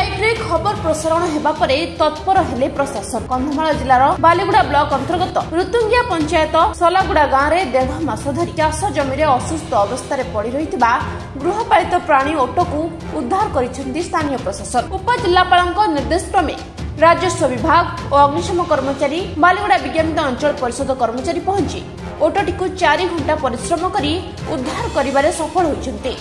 Bike रे खबर प्रसारण हेबा परे तत्पर हेले प्रशासन। कंधमाल जिलार बालीगुड़ा ब्लॉक अंतर्गत ऋतुंगिया पंचायत सलागुड़ा गाँव में 1.5 मास धरी चाष जमी असुस्थ अवस्था पड़ी रही गृहपालित प्राणी ओटो को उद्धार करिसेंती स्थानीय प्रशासन। उपजिल्लापाल निर्देश क्रमे राजस्व विभाग और अग्निशम कर्मचारी बालीगुड़ा विज्ञापित अंचल परिषद कर्मचारी पहुंची ओटोटी को 4 घंटा परिश्रम करी उद्धार करिबारे सफल होइछन्ते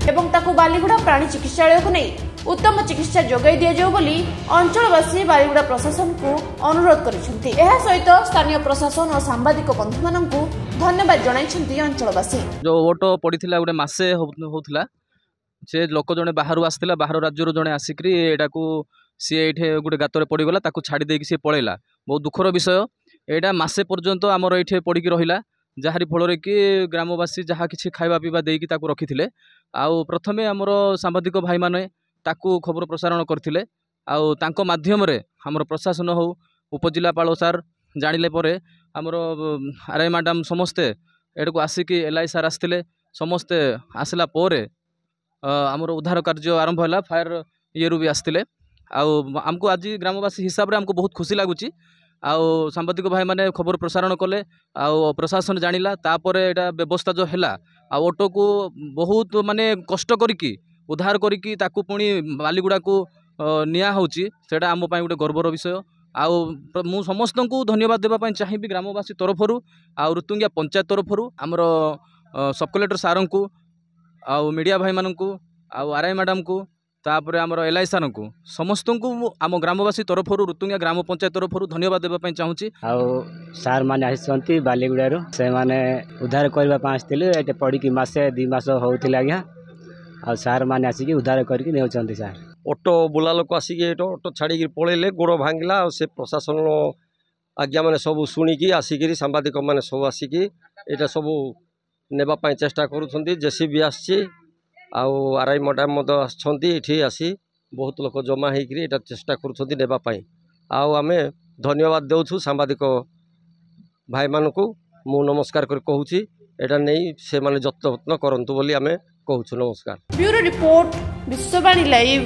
एवं ताकू बालीगुड़ा प्राणी चिकित्सालय को नहीं उत्तम चिकित्सा जोगाई दिया जाऊ बोली अंचलवासी बालीगुड़ा प्रशासन को अनुरोध करिसेंती। एहा सहित स्थानीय प्रशासन और सांबादिक बंधु माननकु धन्यवाद जणाइछन्ती अंचलवासी। जो ओटो पड़ीथिला गुटे मासे होउथिला से लोक जने बाहर आसला बाहर राज्य जड़े आसिक सी ये गोटे गातर पड़गला ताकू छाड़ी देकी सी पलैला। बहुत दुखर विषय एटा मासे पर्यंत आमर ये पड़िकी रहा जहारी फल कि ग्रामवासी जहाँ किसी खावा पीवा देकी ताकू रखिथिले। आउ प्रथमे आमर सांबादिक भाई माने ताकू खबर प्रसारण करथिले आउ तांको माध्यम रे हमर प्रशासन हो उपजिल्लापाल सार जानिले परे आमर आरआई मैडम समस्ते एडको आसिकी एलआई सार आसथिले समस्ते आसला परे आमर उद्धार कार्य आरंभ है। फायर ये भी आसथिले आमको आज ग्रामवासी हिसाब रे हमको बहुत खुशी लगुच। आउ सांबादिक भाई माने खबर प्रसारण कले आउ प्रशासन जानिला तापर एटा व्यवस्था जो हैला आ ऑटो को बहुत माने कष्ट करिकी उद्धार करिकी ताकू पुणी बालीगुड़ा को निया होची सेटा आम पई गोटे गर्वर विषय। आउ मु समस्त को धन्यवाद देबा पई चाहिबी ग्रामवासी तरफरु आउ ऋतुंगिया पंचायत तरफरु आमर सब कलेक्टर सारन को आउ मीडिया भाई माननकु आउ आरआई मैडम को तापर आमर एलआई सार को समस्त को आम ग्रामवासी तरफरु ऋतुंगिया ग्राम पंचायत तरफरु धन्यवाद देबा पई चाहूची। आउ सार माने आइसंती बालीगुड़ारू से माने उद्धार करबा पासथिले एटे पड़ी मासे 2 मास होउथिला आज्ञा आ सार माने आसिकी उद्धार करके नेउचंती। सार ऑटो बुला लोक आसिकी ऑटो छाड़ी पलैले गोड़ भांगिला से प्रशासन आज्ञा मैंने सब शुणिकी आसिकी सांबादिक मैंने सब आसिकी यहाँ सब नेबाई चेष्टा करुँच। जेसीबी आसी आरआई मैडम आसी आसी बहुत लोक जमा होकर चेष्टा करुँच आमे धन्यवाद देउछु सांबादिक भाई मानकु मु नमस्कार कर कहूँ एटा नहीं से माने जत्न करंतु बोली आमे कहूँ। नमस्कार। Bureau report Vishwavani live.